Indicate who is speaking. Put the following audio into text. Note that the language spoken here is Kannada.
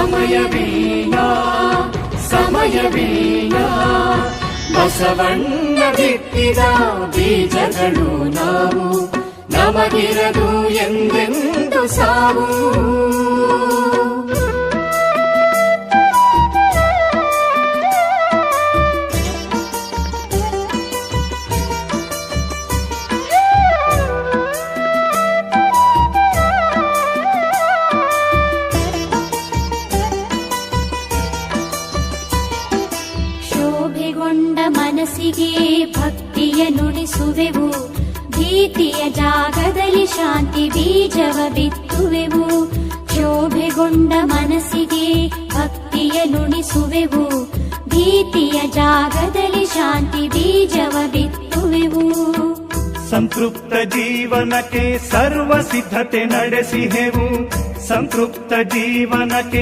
Speaker 1: ಸಮಯವೀನ ಸಮಯವೀನ ಬಸವಣ್ಣ ಬಿತ್ತಿದ ಬೀಜಗಳು ನಾವು ನಮಗಿರದು ಎಂದೆಂದು ಸಾವು.
Speaker 2: ಶೋಭೆಗೊಂಡ ಮನಸ್ಸಿಗೆ ಭಕ್ತಿಯ ನುಡಿಸುವೆವು, ಭೀತಿಯ ಜಾಗದಲ್ಲಿ ಶಾಂತಿ ಬೀಜವ ಬಿತ್ತುವೆವು. ಶೋಭೆಗೊಂಡ ಮನಸ್ಸಿಗೆ ಭಕ್ತಿಯ ನುಡಿಸುವೆವು, ಭೀತಿಯ ಜಾಗದಲ್ಲಿ ಶಾಂತಿ ಬೀಜವ ಬಿತ್ತುವೆವು.
Speaker 3: ಸಂತೃಪ್ತ ಜೀವನಕ್ಕೆ ಸರ್ವ ಸಿದ್ಧತೆ ನಡೆಸಿಹೆವು, ಸಂತೃಪ್ತ ಜೀವನಕ್ಕೆ